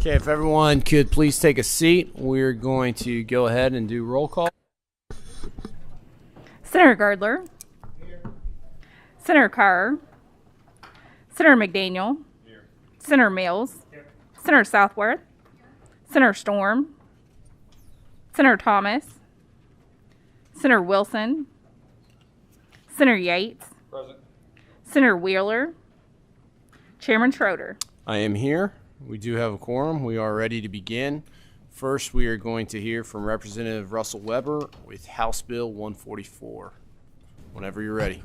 Okay, if everyone could please take a seat, we're going to go ahead and do roll call. Senator Gardler. Here. Senator Carr. Senator McDaniel. Here. Senator Mills. Here. Senator Southworth. Senator Storm. Senator Thomas. Senator Wilson. Senator Yates. Present. Senator Wheeler. Chairman Schroeder. I am here. We do have a quorum. We are ready to begin. First, we are going to hear from Representative Russell Weber with House Bill 144. Whenever you're ready.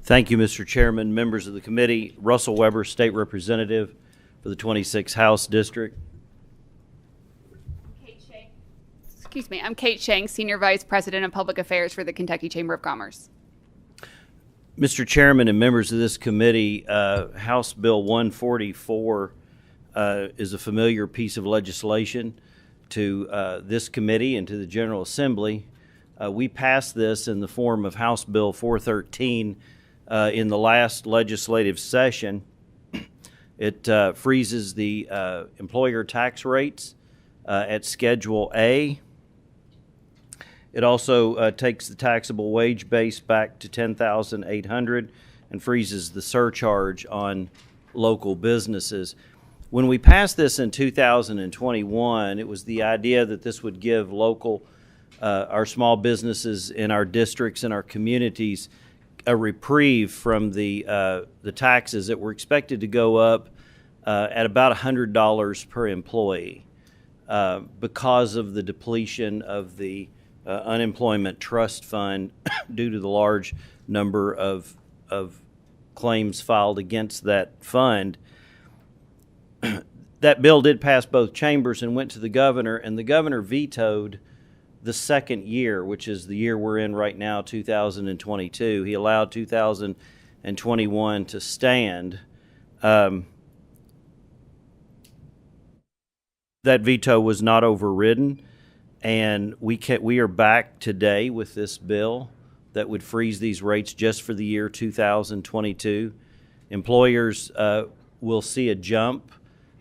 Thank you, Mr. Chairman, members of the committee. Russell Weber, State Representative for the 26th House District. I'm Kate Shanks, Senior Vice President of Public Affairs for the Kentucky Chamber of Commerce. Mr. Chairman and members of this committee, House Bill 144 is a familiar piece of legislation to this committee and to the General Assembly. We passed this in the form of House Bill 413 in the last legislative session. It freezes the employer tax rates at Schedule A. It also takes the taxable wage base back to $10,800 and freezes the surcharge on local businesses. When we passed this in 2021, it was the idea that this would give our small businesses in our districts and our communities a reprieve from the taxes that were expected to go up at about $100 per employee because of the depletion of the unemployment trust fund due to the large number of claims filed against that fund. That bill did pass both chambers and went to the governor, and the governor vetoed the second year, which is the year we're in right now, 2022. He allowed 2021 to stand. That veto was not overridden, and we are back today with this bill that would freeze these rates just for the year 2022. Employers will see a jump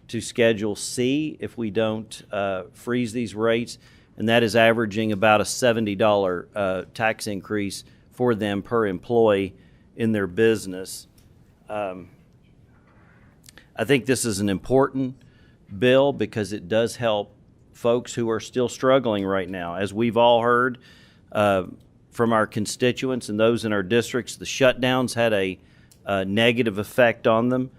to Schedule C if we don't freeze these rates, and that is averaging about a $70 tax increase for them per employee in their business. I think this is an important bill because it does help folks who are still struggling right now. As we've all heard from our constituents and those in our districts, the shutdowns had a negative effect on them.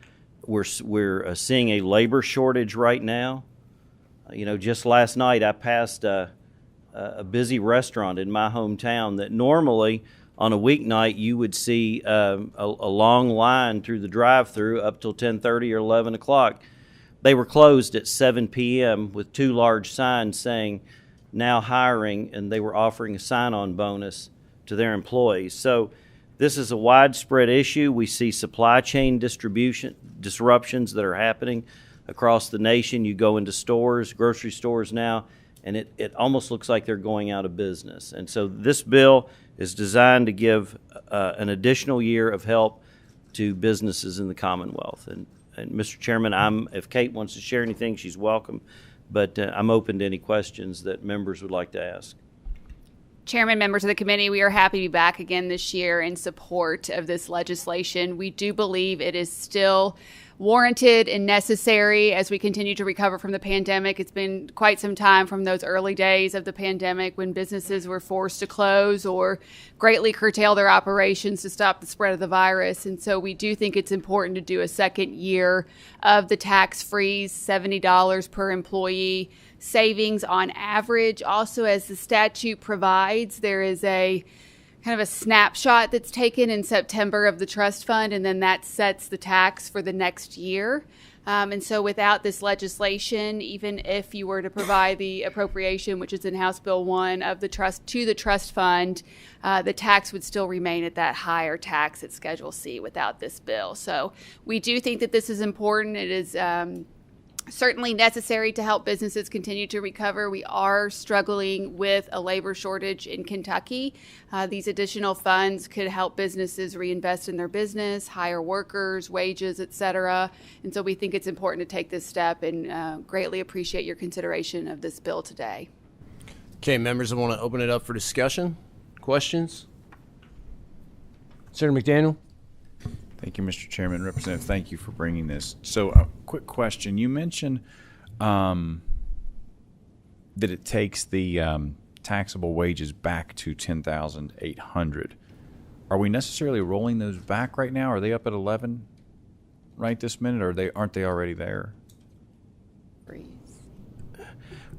We're seeing a labor shortage right now. Just last night I passed a busy restaurant in my hometown that normally on a weeknight you would see a long line through the drive-through up till 10:30 or 11 o'clock. They were closed at 7 p.m. with two large signs saying now hiring, and they were offering a sign-on bonus to their employees. So this is a widespread issue. We see supply chain disruptions that are happening across the nation. You go into stores, grocery stores now, and it almost looks like they're going out of business. And so this bill is designed to give an additional year of help to businesses in the Commonwealth. And Mr. Chairman, if Kate wants to share anything, she's welcome, but I'm open to any questions that members would like to ask. Chairman, members of the committee, we are happy to be back again this year in support of this legislation. We do believe it is still warranted and necessary as we continue to recover from the pandemic. It's been quite some time from those early days of the pandemic when businesses were forced to close or greatly curtail their operations to stop the spread of the virus. And so we do think it's important to do a second year of the tax freeze, $70 per employee savings on average. Also, as the statute provides, there is a kind of a snapshot that's taken in September of the trust fund, and then that sets the tax for the next year. And so without this legislation, even if you were to provide the appropriation, which is in House Bill 1 of the trust to the trust fund, the tax would still remain at that higher tax at Schedule C without this bill. So we do think that this is important. It is certainly necessary to help businesses continue to recover. We are struggling with a labor shortage in Kentucky. These additional funds could help businesses reinvest in their business, hire workers, wages, et cetera. And so we think it's important to take this step, and greatly appreciate your consideration of this bill today. Okay, members, I want to open it up for discussion. Questions? Senator McDaniel? Thank you, Mr. Chairman. Representative, thank you for bringing this. So, a quick question. You mentioned that it takes the taxable wages back to $10,800. Are we necessarily rolling those back right now? Are they up at 11 right this minute, or aren't they already there?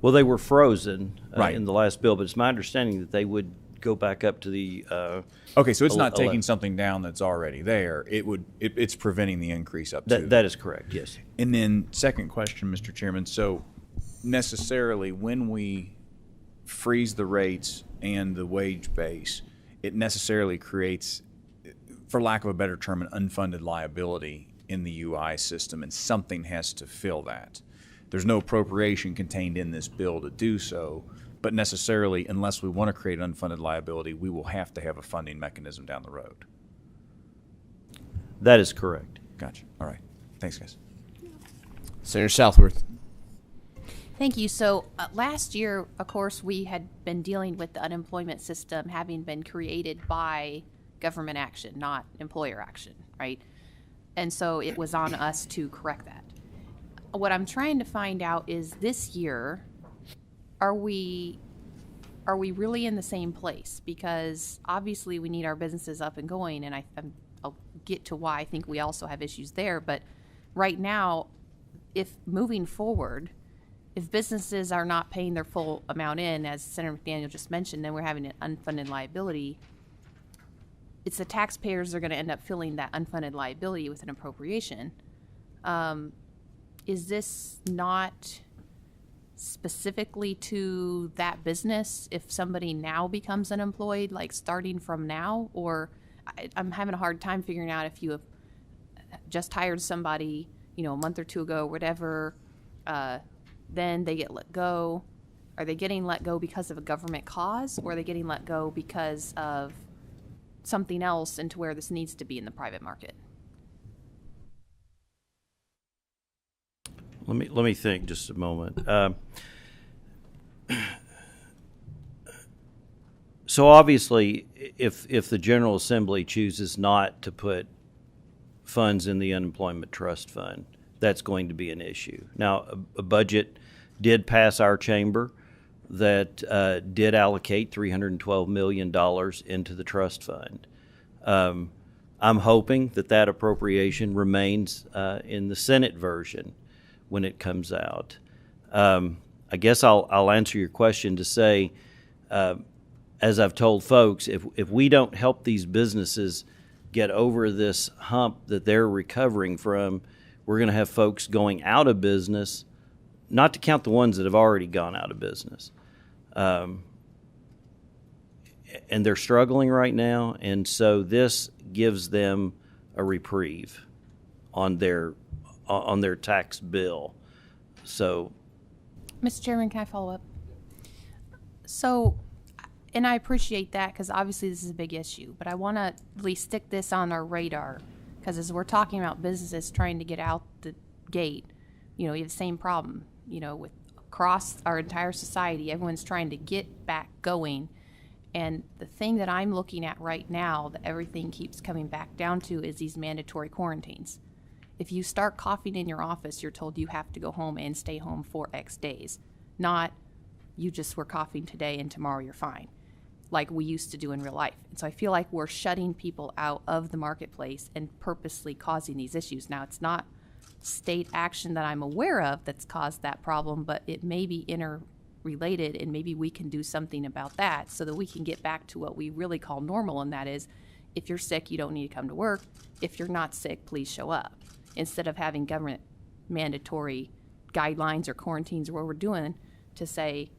Well, they were frozen Right. in the last bill, but it's my understanding that they would go back up to the. Okay, so it's not 11. taking something down that's already there. It's preventing the increase up to. That is correct. Yes. And then second question, Mr. Chairman. So necessarily when we freeze the rates and the wage base, it necessarily creates, for lack of a better term, an unfunded liability in the UI system, and something has to fill that. There's no appropriation contained in this bill to do so, but necessarily, unless we want to create unfunded liability, we will have to have a funding mechanism down the road. That is correct. Gotcha. All right. Thanks, guys. Senator Southworth? Thank you. So last year, of course, we had been dealing with the unemployment system having been created by government action, not employer action, right? And so it was on us to correct that. What I'm trying to find out is this year, are we really in the same place? Because obviously we need our businesses up and going, and I'll get to why I think we also have issues there. But right now, if moving forward, if businesses are not paying their full amount in, as Senator McDaniel just mentioned, then we're having an unfunded liability. It's the taxpayers that are going to end up filling that unfunded liability with an appropriation. Is this not specifically to that business if somebody now becomes unemployed, like starting from now? Or I'm having a hard time figuring out if you have just hired somebody, a month or two ago, whatever, then they get let go. Are they getting let go because of a government cause, or are they getting let go because of something else into where this needs to be in the private market? Let me think just a moment. So obviously, if the General Assembly chooses not to put funds in the unemployment trust fund, that's going to be an issue. Now, a budget did pass our chamber that did allocate $312 million into the trust fund. I'm hoping that appropriation remains in the Senate version when it comes out. I guess I'll answer your question to say, as I've told folks, if we don't help these businesses get over this hump that they're recovering from, we're going to have folks going out of business, not to count the ones that have already gone out of business. And they're struggling right now, and so this gives them a reprieve on their tax bill. So, Mr. Chairman, can I follow up? So, and I appreciate that because obviously this is a big issue, but I want to at least stick this on our radar because as we're talking about businesses trying to get out the gate, you have the same problem, with across our entire society, everyone's trying to get back going. And the thing that I'm looking at right now that everything keeps coming back down to is these mandatory quarantines. If you start coughing in your office, you're told you have to go home and stay home for X days, not you just were coughing today and tomorrow you're fine, like we used to do in real life. And so I feel like we're shutting people out of the marketplace and purposely causing these issues. Now, it's not state action that I'm aware of that's caused that problem, but it may be interrelated, and maybe we can do something about that so that we can get back to what we really call normal, and that is if you're sick, you don't need to come to work. If you're not sick, please show up. Instead of having government mandatory guidelines or quarantines or what we're doing to say,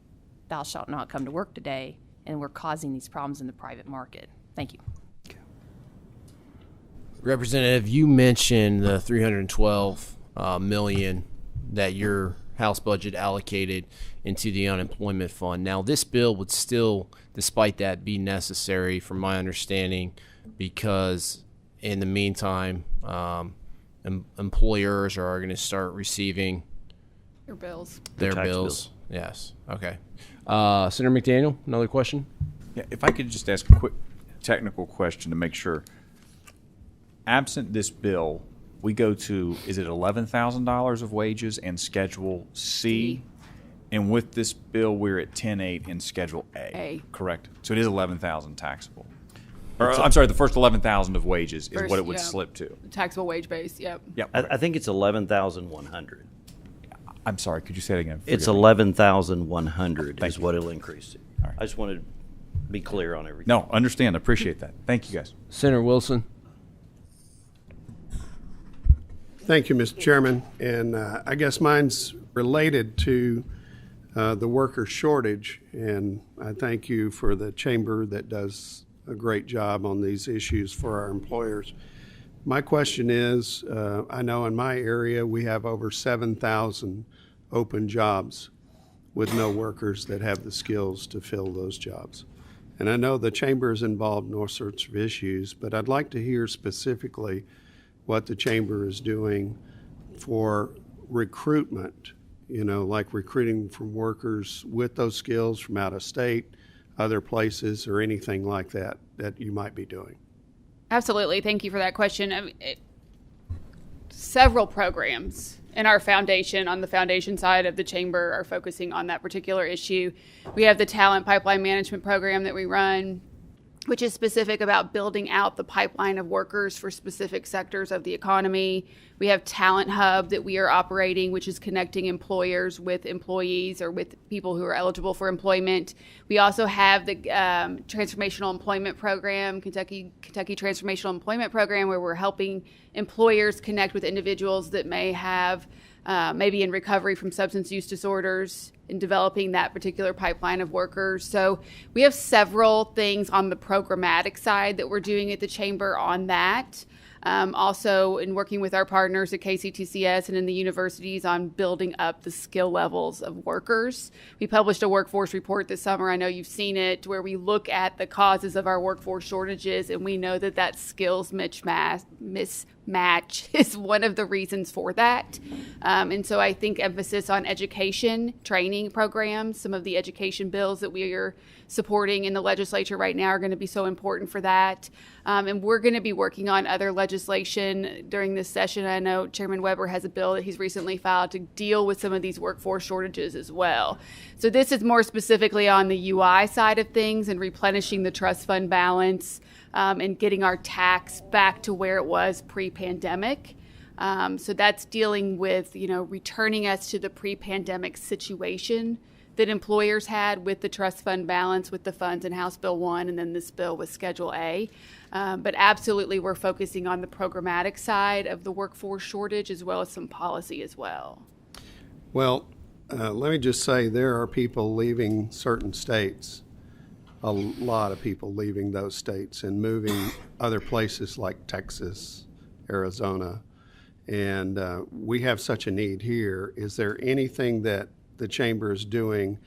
thou shalt not come to work today, and we're causing these problems in the private market. Thank you. Representative, you mentioned the $312 million that your House budget allocated into the unemployment fund. Now, this bill would still, despite that, be necessary, from my understanding, because in the meantime, employers are going to start receiving Your bills. their tax bills. Yes. Okay. Senator McDaniel, another question? Yeah, if I could just ask a quick technical question to make sure. Absent this bill, we go to, is it $11,000 of wages and Schedule C? And with this bill, we're at 10.8 in Schedule A. Correct. So it is 11,000 taxable. Or, I'm sorry, the first 11,000 of wages is what it would slip to. Taxable wage base, yep. Yep. I think it's 11,100. I'm sorry, could you say it again? It's Forgive me. 11,100 is Thank you. what it'll increase to. All right. I just wanted to be clear on everything. No, understand. Appreciate that. Thank you, guys. Senator Wilson? Thank you, Mr. Chairman. And I guess mine's related to the worker shortage. And I thank you for the chamber that does a great job on these issues for our employers. My question is, I know in my area we have over 7,000 open jobs with no workers that have the skills to fill those jobs. And I know the chamber is involved in all sorts of issues, but I'd like to hear specifically what the chamber is doing for recruitment, you know, like recruiting from workers with those skills from out of state, other places, or anything like that that you might be doing. Absolutely. Thank you for that question. I mean, several programs in our foundation, on the foundation side of the chamber, are focusing on that particular issue. We have the Talent Pipeline Management Program that we run, which is specific about building out the pipeline of workers for specific sectors of the economy. We have Talent Hub that we are operating, which is connecting employers with employees or with people who are eligible for employment. We also have the Transformational Employment Program, Kentucky Transformational Employment Program, where we're helping employers connect with individuals that may have maybe in recovery from substance use disorders, in developing that particular pipeline of workers. So we have several things on the programmatic side that we're doing at the chamber on that. Also in working with our partners at KCTCS and in the universities on building up the skill levels of workers. We published a workforce report this summer. I know you've seen it, where we look at the causes of our workforce shortages, and we know that that skills mismatch is one of the reasons for that. And so I think emphasis on education, training programs, some of the education bills that we are supporting in the legislature right now are going to be so important for that. And we're going to be working on other legislation during this session. I know Chairman Weber has a bill that he's recently filed to deal with some of these workforce shortages as well. So this is more specifically on the UI side of things and replenishing the trust fund balance and getting our tax back to where it was pre-pandemic. So that's dealing with, returning us to the pre-pandemic situation that employers had with the trust fund balance, with the funds in House Bill 1, and then this bill with Schedule A. But absolutely, we're focusing on the programmatic side of the workforce shortage as well as some policy as well. Well, let me just say there are people leaving certain states, a lot of people leaving those states and moving other places like Texas, Arizona, and we have such a need here. Is there anything that the chamber is doing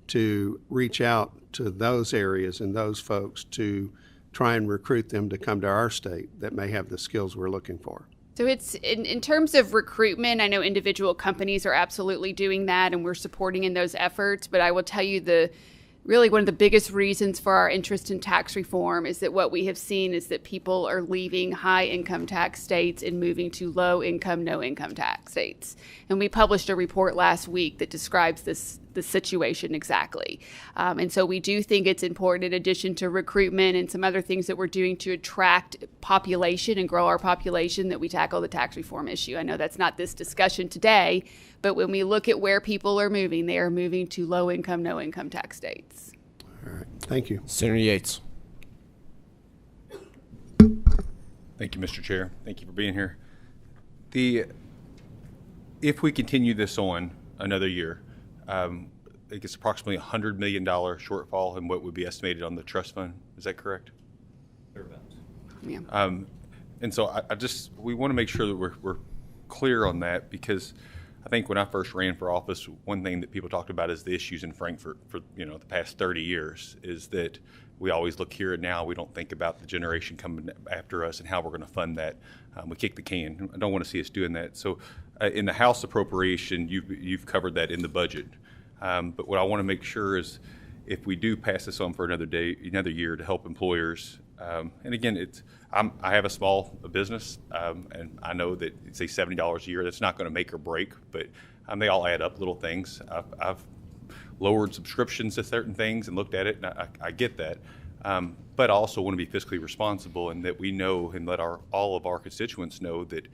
to reach out to those areas and those folks to try and recruit them to come to our state that may have the skills we're looking for? So it's in terms of recruitment, I know individual companies are absolutely doing that, and we're supporting in those efforts. But I will tell you, really one of the biggest reasons for our interest in tax reform is that what we have seen is that people are leaving high income tax states and moving to low income, no income tax states. And we published a report last week that describes the situation exactly. And so we do think it's important, in addition to recruitment and some other things that we're doing to attract population and grow our population, that we tackle the tax reform issue. I know that's not this discussion today, but when we look at where people are moving, they are moving to low income, no income tax states. All right, thank you. Senator Yates. Thank you, Mr. Chair. Thank you for being here. If we continue this on another year, I think it's approximately $100 million shortfall in what would be estimated on the trust fund. Is that correct? Yeah. And so we want to make sure that we're clear on that, because I think when I first ran for office, one thing that people talked about is the issues in Frankfurt for the past 30 years is that we always look here and now. We don't think about the generation coming after us and how we're going to fund that. We kick the can. I don't want to see us doing that. So in the House appropriation, you've covered that in the budget. But what I want to make sure is if we do pass this on for another year to help employers, and again, I have a small business, and I know that say $70 a year, that's not going to make or break, but they all add up, little things. I've lowered subscriptions to certain things and looked at it, and I get that. But I also want to be fiscally responsible, and that we know and let all of our constituents know that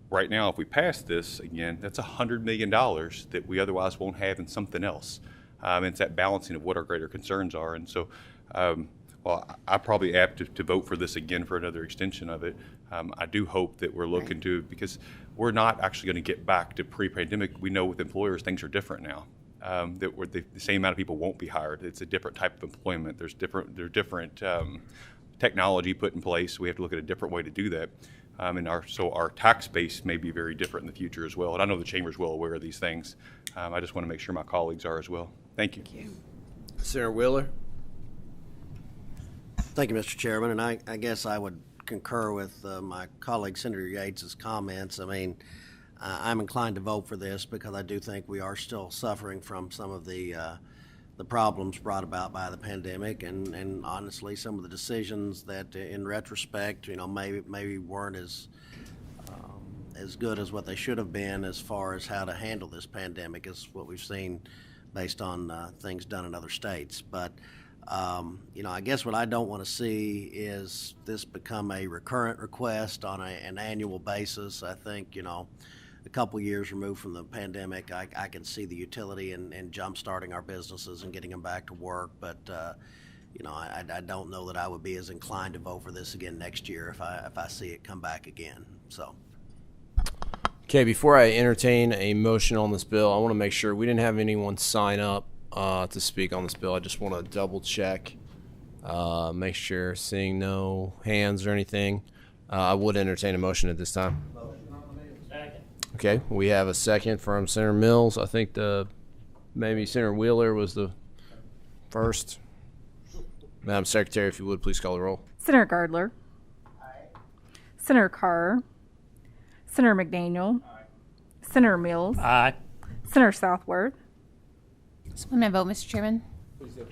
right now, if we pass this again, that's $100 million that we otherwise won't have in something else. And it's that balancing of what our greater concerns are. And so, well, I probably apt to vote for this again for another extension of it. I do hope that we're looking to, because we're not actually going to get back to pre-pandemic. We know with employers things are different now. That the same amount of people won't be hired. It's a different type of employment. There's different technology put in place. We have to look at a different way to do that. And our tax base may be very different in the future as well. And I know the Chamber's well aware of these things. I just want to make sure my colleagues are as well. Thank you. Thank you. Senator Wheeler. Thank you, Mr. Chairman. And I guess I would concur with my colleague Senator Yates's comments. I mean, I'm inclined to vote for this because I do think we are still suffering from some of the problems brought about by the pandemic, and honestly, some of the decisions that, in retrospect, maybe weren't as good as what they should have been as far as how to handle this pandemic, is what we've seen based on things done in other states. But I guess what I don't want to see is this become a recurrent request on an annual basis. I think, a couple years removed from the pandemic, I can see the utility in jump-starting our businesses and getting them back to work. But, I don't know that I would be as inclined to vote for this again next year if I see it come back again. So. Okay, before I entertain a motion on this bill, I want to make sure we didn't have anyone sign up to speak on this bill. I just want to double check, make sure, seeing no hands or anything. I would entertain a motion at this time. Okay, we have a second from Senator Mills. I think maybe Senator Wheeler was the first. Madam Secretary, if you would, please call the roll. Senator Gardler. Aye. Senator Carr. Senator McDaniel. Aye. Senator Mills. Aye. Senator Southworth. So I'm going to vote, Mr. Chairman. Please do.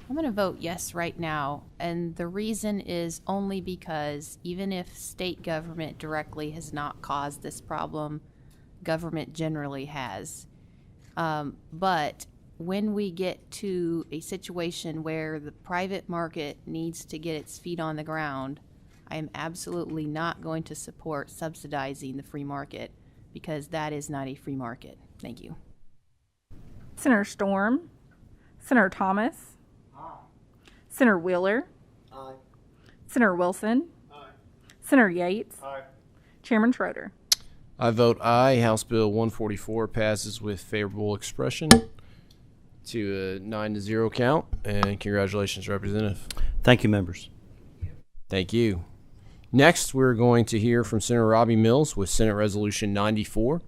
I'm going to vote yes right now, and the reason is only because even if state government directly has not caused this problem, government generally has. But when we get to a situation where the private market needs to get its feet on the ground, I am absolutely not going to support subsidizing the free market, because that is not a free market. Thank you. Senator Storm. Senator Thomas. Senator Wheeler. Aye. Senator Wilson. Aye. Senator Yates. Aye. Chairman Schroeder. I vote aye. House Bill 144 passes with favorable expression to a 9-0 count. And congratulations, Representative. Thank you, members. Thank you. Next, we're going to hear from Senator Robbie Mills with Senate Resolution 94.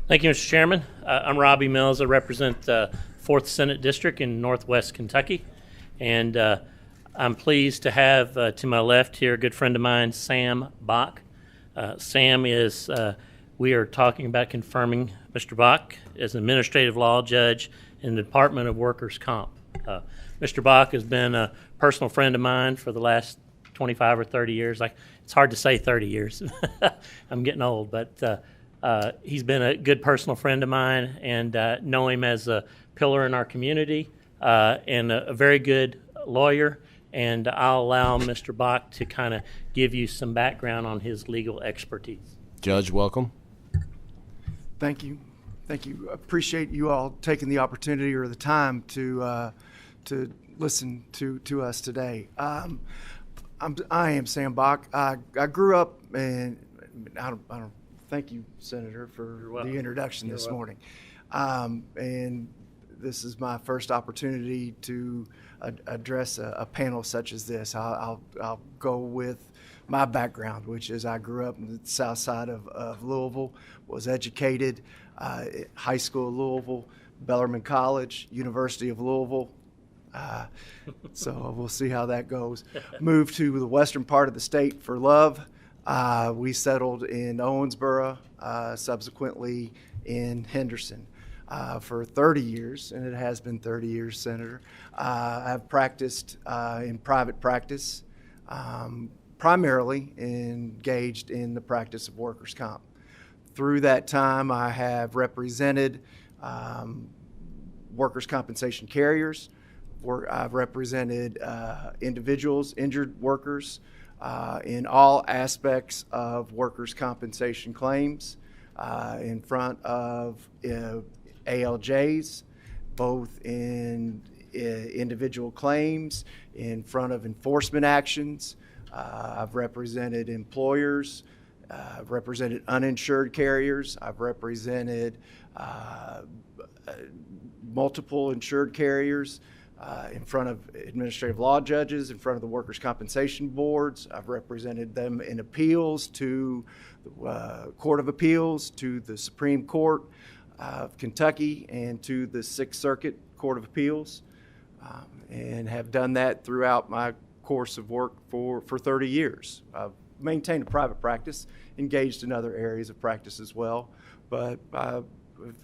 Thank you, Mr. Chairman. I'm Robbie Mills. I represent the 4th Senate District in Northwest Kentucky. And I'm pleased to have to my left here a good friend of mine, Sam Bach. Sam is, we are talking about confirming Mr. Bach as an administrative law judge in the Department of Workers' Comp. Mr. Bach has been a personal friend of mine for the last 25 or 30 years. It's hard to say 30 years. I'm getting old, but he's been a good personal friend of mine, and know him as a pillar in our community and a very good lawyer. And I'll allow Mr. Bach to kind of give you some background on his legal expertise. Judge, welcome. Thank you. Thank you. Appreciate you all taking the opportunity or the time to listen to us today. I am Sam Bach. I grew up in, I don't thank you, Senator, for You're welcome. the introduction You're this welcome. morning. And this is my first opportunity to address a panel such as this. I'll go with my background, which is I grew up in the south side of Louisville, was educated at high school in Louisville, Bellarmine College, University of Louisville. So we'll see how that goes. Moved to the western part of the state for love. We settled in Owensboro, subsequently in Henderson. For 30 years, and it has been 30 years, Senator. I've practiced in private practice, primarily engaged in the practice of workers' comp. Through that time, I have represented workers' compensation carriers. I've represented individuals, injured workers, in all aspects of workers' compensation claims in front of ALJs, both in individual claims, in front of enforcement actions. I've represented employers. I've represented uninsured carriers. I've represented multiple insured carriers in front of administrative law judges, in front of the workers' compensation boards. I've represented them in appeals to the Court of Appeals, to the Supreme Court of Kentucky, and to the Sixth Circuit Court of Appeals, and have done that throughout my course of work for 30 years. I've maintained a private practice, engaged in other areas of practice as well, but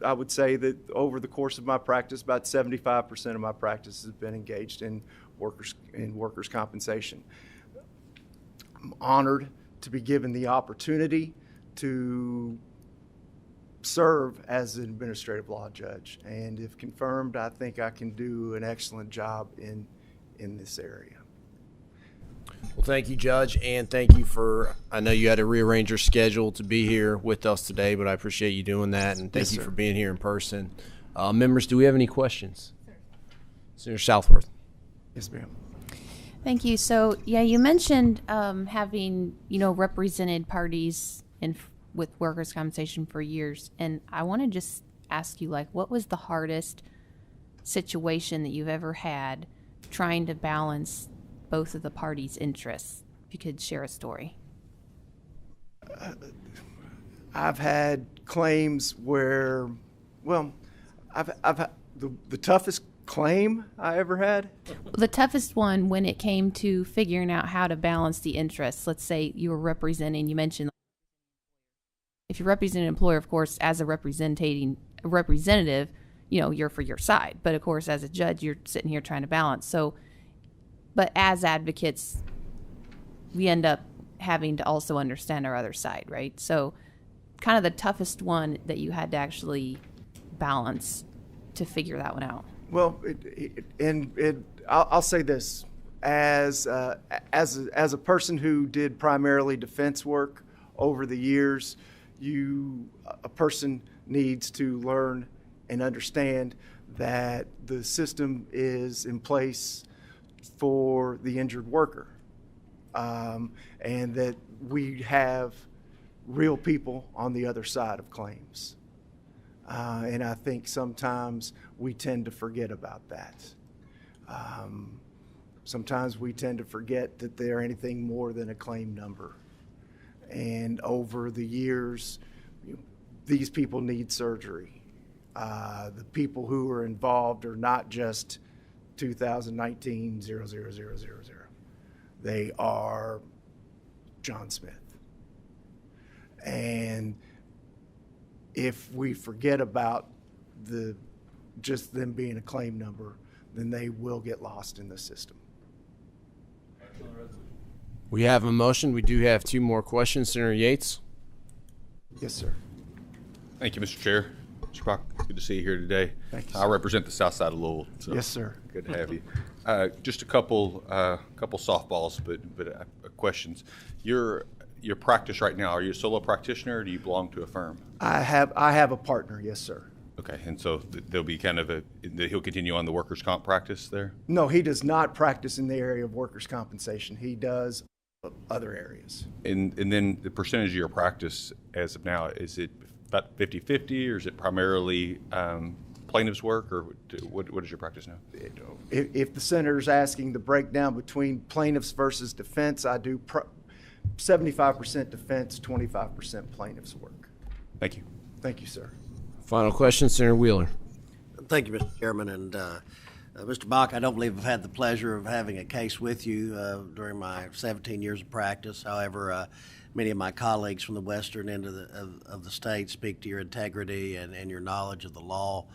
I would say that over the course of my practice, about 75% of my practice has been engaged in workers' compensation. I'm honored to be given the opportunity to serve as an administrative law judge, and if confirmed, I think I can do an excellent job in this area. Well, thank you, Judge, and thank you for, I know you had to rearrange your schedule to be here with us today, but I appreciate you doing that, and thank Yes, you sir. for being here in person. Members, do we have any questions? Senator Southworth. Yes, ma'am. Thank you. So, yeah, you mentioned having, represented parties with workers' compensation for years, and I want to just ask you, what was the hardest situation that you've ever had trying to balance both of the parties' interests? If you could share a story. I've had claims where, I've had the toughest claim I ever had. The toughest one when it came to figuring out how to balance the interests. Let's say you mentioned if you represent an employer, of course, as a representative, you're for your side. But of course, as a judge, you're sitting here trying to balance. So, but as advocates, we end up having to also understand our other side, right? So kind of the toughest one that you had to actually balance to figure that one out. Well, I'll say this, as a person who did primarily defense work over the years, a person needs to learn and understand that the system is in place for the injured worker, and that we have real people on the other side of claims. And I think sometimes we tend to forget about that. Sometimes we tend to forget that they're anything more than a claim number. And over the years, these people need surgery. The people who are involved are not just 2019 00000. They are John Smith. And if we forget about just them being a claim number, then they will get lost in the system. We have a motion. We do have two more questions. Senator Yates. Yes, sir. Thank you, Mr. Chair. Mr. Crock, good to see you here today. Thank you, I sir. represent the south side of Louisville. So Yes, sir. Good to have you. Just a couple softballs, but questions. Your practice right now, are you a solo practitioner or do you belong to a firm? I have a partner, yes, sir. Okay, and so there'll be kind of he'll continue on the workers' comp practice there? No, he does not practice in the area of workers' compensation. He does other areas. And then the percentage of your practice as of now, is it about 50-50, or is it primarily plaintiff's work, or what is your practice now? If the senator's asking the breakdown between plaintiffs versus defense, I do 75% defense, 25% plaintiff's work. Thank you. Thank you, sir. Final question, Senator Wheeler. Thank you, Mr. Chairman. And Mr. Bach, I don't believe I've had the pleasure of having a case with you during my 17 years of practice. However, many of my colleagues from the western end of the state speak to your integrity and your knowledge of the law,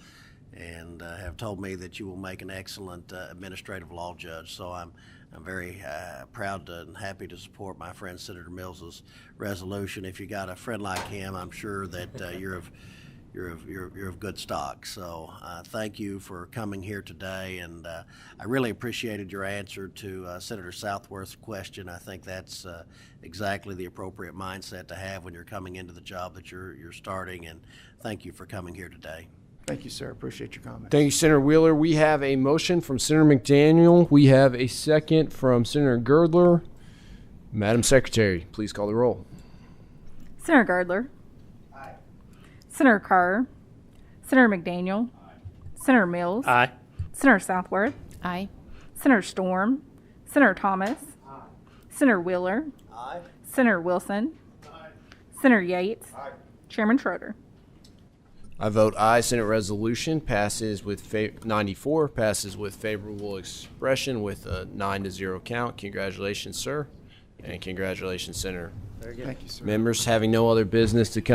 and have told me that you will make an excellent administrative law judge. So I'm very proud and happy to support my friend Senator Mills's resolution. If you got a friend like him, I'm sure that you're of good stock. So thank you for coming here today, and I really appreciated your answer to Senator Southworth's question. I think that's exactly the appropriate mindset to have when you're coming into the job that you're starting, and thank you for coming here today. Thank you, sir. Appreciate your comments. Thank you, Senator Wheeler. We have a motion from Senator McDaniel. We have a second from Senator Girdler. Madam Secretary, please call the roll. Senator Girdler. Aye. Senator Carr. Senator McDaniel. Aye. Senator Mills. Aye. Senator Southworth. Aye. Senator Storm. Senator Thomas. Aye. Senator Wheeler. Aye. Senator Wilson. Aye. Senator Yates. Aye. Chairman Schroeder. I vote aye. Senate resolution passes with 94, passes with favorable expression with a 9-0 count. Congratulations, sir. And congratulations, Senator. Thank you, sir. Members having no other business to come